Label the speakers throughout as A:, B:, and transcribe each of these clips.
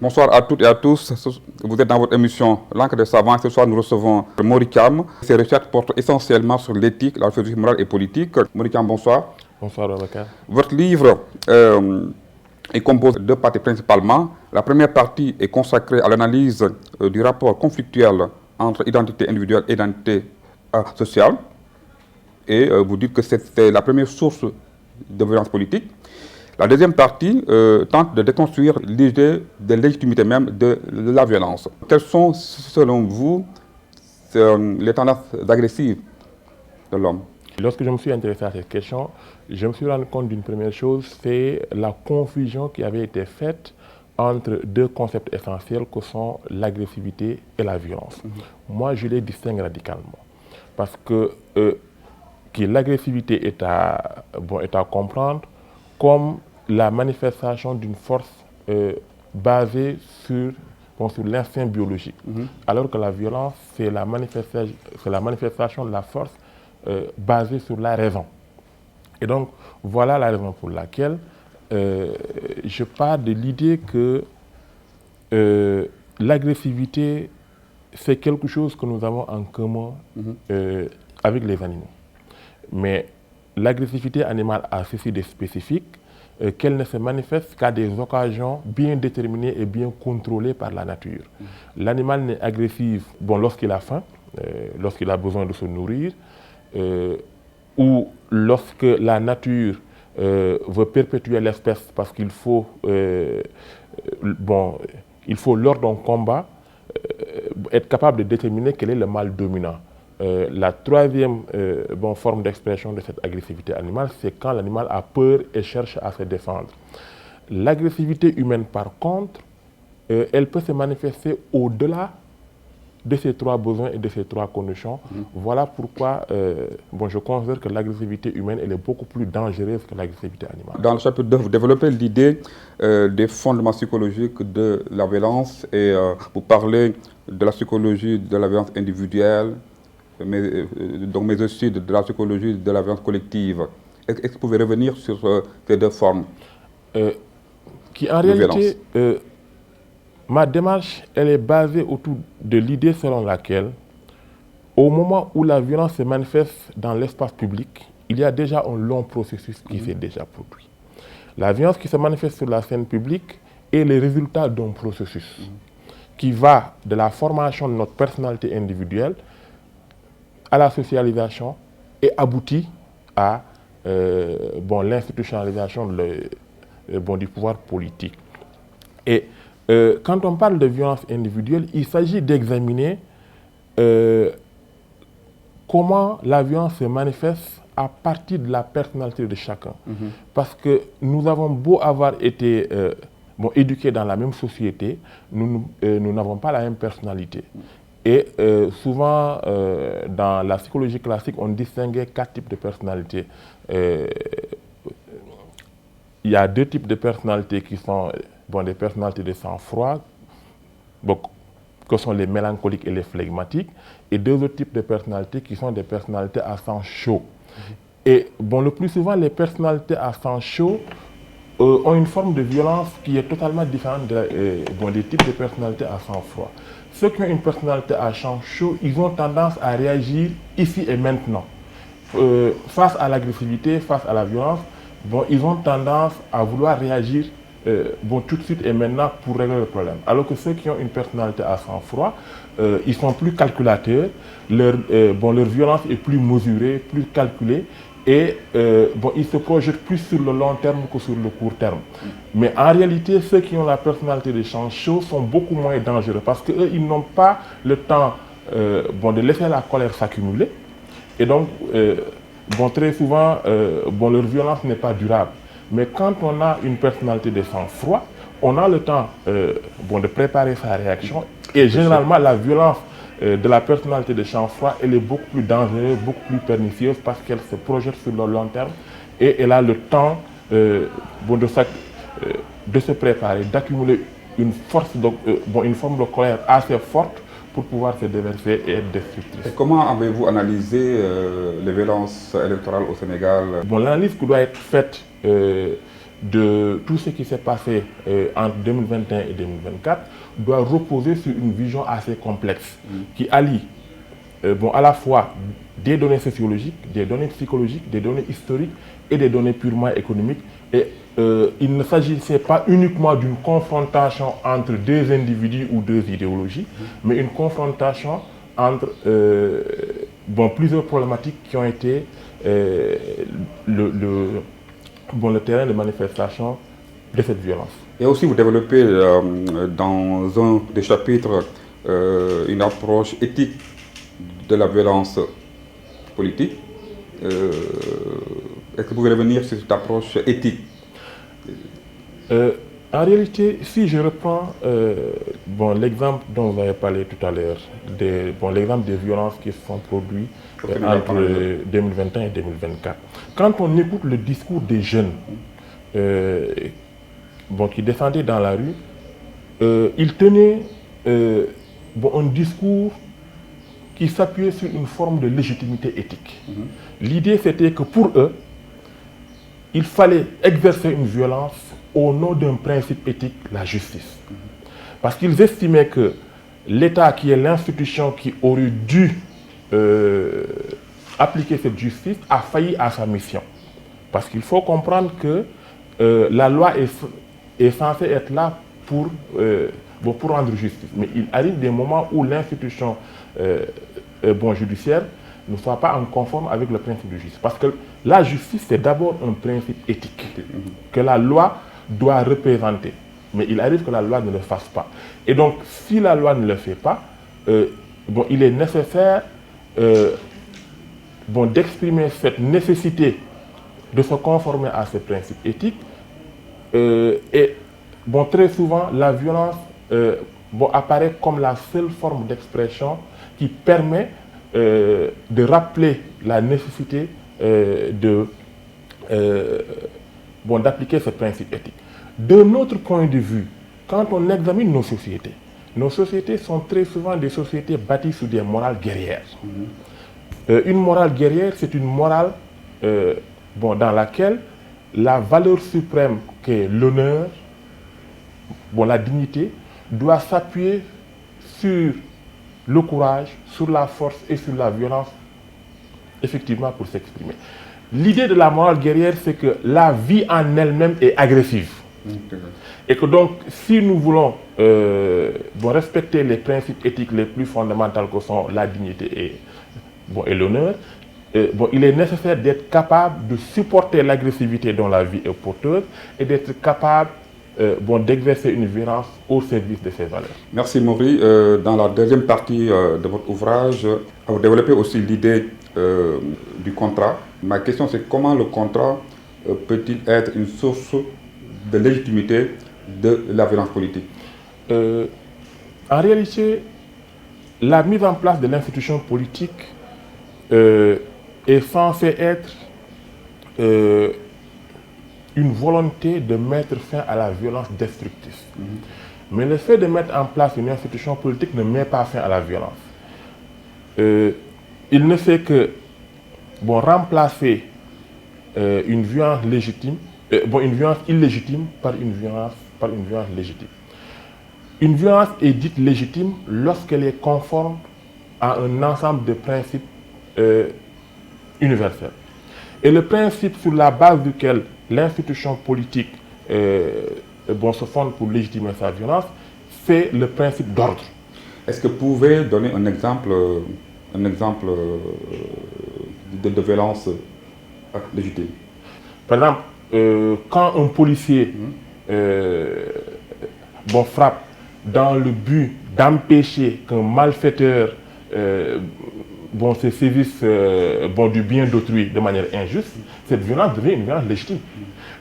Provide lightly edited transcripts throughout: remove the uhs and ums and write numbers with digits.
A: Bonsoir à toutes et à tous. Vous êtes dans votre émission L'Encre des Savants. Ce soir, nous recevons Morikam. Ses recherches portent essentiellement sur l'éthique, la philosophie morale et politique. Morikam, bonsoir.
B: Bonsoir, Babacar.
A: Votre livre est composé de deux parties principalement. La première partie est consacrée à l'analyse du rapport conflictuel entre identité individuelle et identité sociale. Et vous dites que c'était la première source de violence politique. La deuxième partie tente de déconstruire l'idée de légitimité même de la violence. Quelles sont, selon vous, les tendances agressives de l'homme?
B: Lorsque je me suis intéressé à cette question, je me suis rendu compte d'une première chose, c'est la confusion qui avait été faite entre deux concepts essentiels que sont l'agressivité et la violence. Moi, je les distingue radicalement. Parce que l'agressivité est à comprendre comme la manifestation d'une force basée sur l'instinct biologique. Alors que la violence, c'est la manifestation de la force basée sur la raison. Et donc, voilà la raison pour laquelle je pars de l'idée que l'agressivité, c'est quelque chose que nous avons en commun avec les animaux. Mais l'agressivité animale a ceci de spécifique qu'elle ne se manifeste qu'à des occasions bien déterminées et bien contrôlées par la nature. L'animal n'est agressif lorsqu'il a faim, lorsqu'il a besoin de se nourrir, ou lorsque la nature veut perpétuer l'espèce parce qu'il faut, lors d'un combat, être capable de déterminer quel est le mâle dominant. La troisième forme d'expression de cette agressivité animale, c'est quand l'animal a peur et cherche à se défendre. L'agressivité humaine, par contre, elle peut se manifester au-delà de ces trois besoins et de ces trois conditions. Voilà pourquoi je considère que l'agressivité humaine elle est beaucoup plus dangereuse que l'agressivité animale.
A: Dans le chapitre 2, vous développez l'idée des fondements psychologiques de la violence et vous parlez de la psychologie de la violence individuelle, mais aussi de la psychologie de la violence collective. Est-ce que vous pouvez revenir sur ces deux formes
B: qui en réalité, ma démarche, elle est basée autour de l'idée selon laquelle, au moment où la violence se manifeste dans l'espace public, il y a déjà un long processus qui s'est déjà produit. La violence qui se manifeste sur la scène publique est le résultat d'un processus qui va de la formation de notre personnalité individuelle à la socialisation et aboutit à l'institutionnalisation du pouvoir politique. Et quand on parle de violence individuelle, il s'agit d'examiner comment la violence se manifeste à partir de la personnalité de chacun. Parce que nous avons beau avoir été éduqués dans la même société, nous n'avons pas la même personnalité. Et souvent, dans la psychologie classique, on distinguait 4 types de personnalités. Il y a 2 types de personnalités qui sont des personnalités de sang-froid, que sont les mélancoliques et les flegmatiques, et 2 autres types de personnalités qui sont des personnalités à sang chaud. Et le plus souvent, les personnalités à sang chaud ont une forme de violence qui est totalement différente des types de personnalités à sang froid. Ceux qui ont une personnalité à sang chaud, ils ont tendance à réagir ici et maintenant. Face à l'agressivité, face à la violence, ils ont tendance à vouloir réagir tout de suite et maintenant pour régler le problème. Alors que ceux qui ont une personnalité à sang froid, ils sont plus calculateurs, leur violence est plus mesurée, plus calculée, et ils se projettent plus sur le long terme que sur le court terme. Mais en réalité, ceux qui ont la personnalité de sang chaud sont beaucoup moins dangereux parce qu'eux, ils n'ont pas le temps de laisser la colère s'accumuler. Et donc, très souvent, leur violence n'est pas durable. Mais quand on a une personnalité de sang-froid, on a le temps de préparer sa réaction. Et généralement, la violence de la personnalité de sang-froid, elle est beaucoup plus dangereuse, beaucoup plus pernicieuse parce qu'elle se projette sur le long terme et elle a le temps de se préparer, d'accumuler une forme de colère assez forte pour pouvoir se déverser et être destructrice.
A: Et comment avez-vous analysé les violences électorales au Sénégal?
B: L'analyse qui doit être faite de tout ce qui s'est passé entre 2021 et 2024 doit reposer sur une vision assez complexe qui allie à la fois des données sociologiques, des données psychologiques, des données historiques et des données purement économiques. Et il ne s'agissait pas uniquement d'une confrontation entre deux individus ou deux idéologies, mais une confrontation entre plusieurs problématiques qui ont été le terrain de manifestation de cette violence.
A: Et aussi, vous développez dans un des chapitres une approche éthique de la violence politique. Est-ce que vous pouvez revenir sur cette approche éthique?
B: En réalité, si je reprends l'exemple dont vous avez parlé tout à l'heure, l'exemple des violences qui se sont produites entre 2021 et 2024, quand on écoute le discours des jeunes qui descendaient dans la rue, ils tenaient un discours qui s'appuyait sur une forme de légitimité éthique. L'idée, c'était que pour eux, il fallait exercer une violence au nom d'un principe éthique, la justice. Parce qu'ils estimaient que l'État, qui est l'institution qui aurait dû appliquer cette justice, a failli à sa mission. Parce qu'il faut comprendre que la loi est censée être là pour rendre justice. Mais il arrive des moments où l'institution judiciaire ne soit pas en conforme avec le principe de justice. Parce que la justice, c'est d'abord un principe éthique que la loi doit représenter. Mais il arrive que la loi ne le fasse pas. Et donc, si la loi ne le fait pas, il est nécessaire d'exprimer cette nécessité de se conformer à ce principe éthique. Et très souvent, la violence apparaît comme la seule forme d'expression qui permet de rappeler la nécessité d'appliquer ce principe éthique. D'un autre point de vue, quand on examine nos sociétés sont très souvent des sociétés bâties sur des morales guerrières. Une morale guerrière, c'est une morale dans laquelle la valeur suprême qu'est l'honneur, la dignité, doit s'appuyer sur le courage, sur la force et sur la violence, effectivement, pour s'exprimer. L'idée de la morale guerrière, c'est que la vie en elle-même est agressive. Et que donc, si nous voulons respecter les principes éthiques les plus fondamentaux que sont la dignité et l'honneur, il est nécessaire d'être capable de supporter l'agressivité dont la vie est porteuse et d'être capable d'exercer une violence au service de ces valeurs.
A: Merci Maury. Dans la deuxième partie de votre ouvrage, vous développez aussi l'idée du contrat. Ma question, c'est comment le contrat peut-il être une source de légitimité de la violence politique?
B: En réalité, la mise en place de l'institution politique est censée être une volonté de mettre fin à la violence destructrice. Mais le fait de mettre en place une institution politique ne met pas fin à la violence. Il ne fait que remplacer une violence légitime, une violence illégitime par une violence légitime. Une violence est dite légitime lorsqu'elle est conforme à un ensemble de principes universels. Et le principe sur la base duquel l'institution politique se fonde pour légitimer sa violence, c'est le principe d'ordre.
A: Est-ce que vous pouvez donner un exemple de violence légitime?
B: Par exemple, quand un policier frappe dans le but d'empêcher qu'un malfaiteur se saisisse du bien d'autrui de manière injuste, cette violence devient une violence légitime.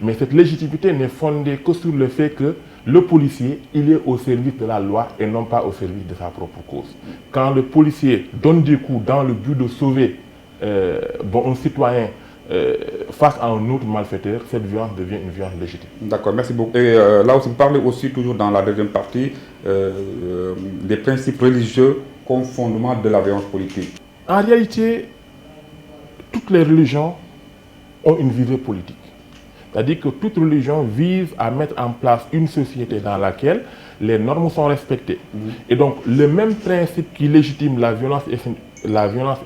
B: Mais cette légitimité n'est fondée que sur le fait que le policier, il est au service de la loi et non pas au service de sa propre cause. Quand le policier donne des coups dans le but de sauver un citoyen face à un autre malfaiteur, cette violence devient une violence légitime.
A: D'accord, merci beaucoup. Et là aussi, vous parlez aussi, toujours dans la deuxième partie, des principes religieux comme fondement de la violence politique.
B: En réalité, toutes les religions ont une visée politique. C'est-à-dire que toute religion vise à mettre en place une société dans laquelle les normes sont respectées. Et donc, le même principe qui légitime la violence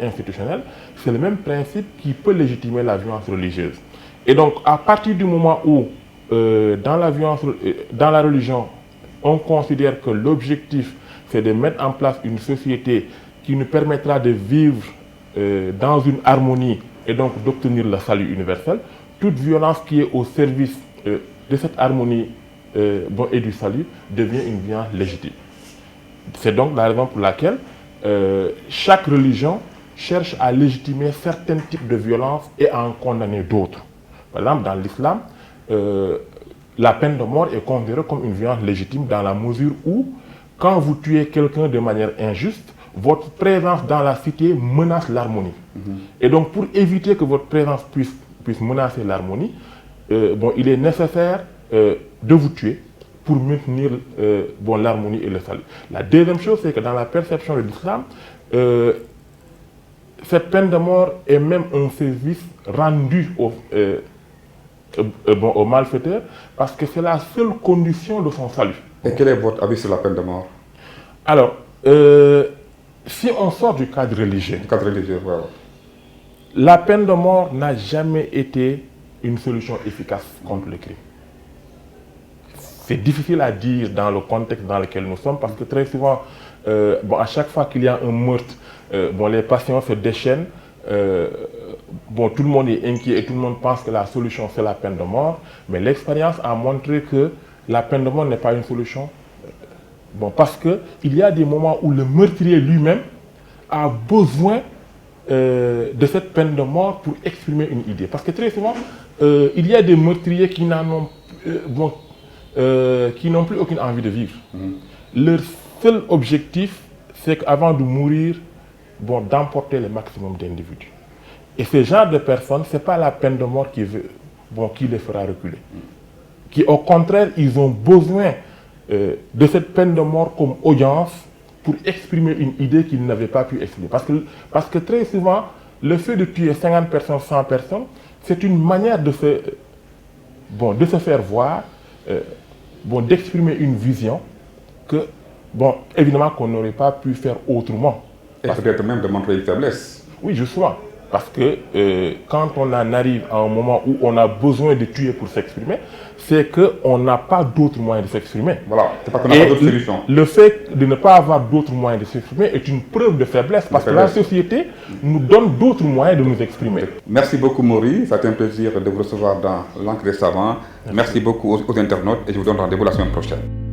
B: institutionnelle, c'est le même principe qui peut légitimer la violence religieuse. Et donc, à partir du moment où, dans la religion, on considère que l'objectif, c'est de mettre en place une société qui nous permettra de vivre dans une harmonie et donc d'obtenir le salut universel, toute violence qui est au service de cette harmonie et du salut devient une violence légitime. C'est donc la raison pour laquelle chaque religion cherche à légitimer certains types de violences et à en condamner d'autres. Par exemple, dans l'islam, la peine de mort est considérée comme une violence légitime dans la mesure où, quand vous tuez quelqu'un de manière injuste, votre présence dans la cité menace l'harmonie. Et donc, pour éviter que votre présence puisse menacer l'harmonie, il est nécessaire de vous tuer pour maintenir l'harmonie et le salut. La deuxième chose, c'est que dans la perception de l'islam, cette peine de mort est même un service rendu au malfaiteur, parce que c'est la seule condition de son salut.
A: Et quel est votre avis sur la peine de mort?
B: Alors, si on sort du cadre religieux,
A: Ouais.
B: La peine de mort n'a jamais été une solution efficace contre le crime. C'est difficile à dire dans le contexte dans lequel nous sommes, parce que très souvent, à chaque fois qu'il y a un meurtre, les patients se déchaînent, tout le monde est inquiet et tout le monde pense que la solution c'est la peine de mort, mais l'expérience a montré que la peine de mort n'est pas une solution. Parce qu'il y a des moments où le meurtrier lui-même a besoin de cette peine de mort pour exprimer une idée. Parce que très souvent, il y a des meurtriers qui n'ont plus aucune envie de vivre. Leur seul objectif, c'est qu'avant de mourir, d'emporter le maximum d'individus. Et ce genre de personnes, ce n'est pas la peine de mort qui les fera reculer. Qui, au contraire, ils ont besoin de cette peine de mort comme audience pour exprimer une idée qu'ils n'avaient pas pu exprimer. Parce que très souvent, le fait de tuer 50 personnes, 100 personnes, c'est une manière de se faire voir, d'exprimer une vision que, évidemment, qu'on n'aurait pas pu faire autrement.
A: Et peut-être même de montrer une faiblesse.
B: Oui, justement. Parce que quand on en arrive à un moment où on a besoin de tuer pour s'exprimer, c'est qu'on n'a pas d'autres moyens de s'exprimer.
A: Voilà, c'est parce qu'on n'a pas d'autre solution.
B: Le fait de ne pas avoir d'autres moyens de s'exprimer est une preuve de faiblesse, parce que la société nous donne d'autres moyens de nous exprimer.
A: Merci beaucoup Maury, ça a été un plaisir de vous recevoir dans l'Encre des Savants. Merci beaucoup aux internautes et je vous donne rendez-vous la semaine prochaine.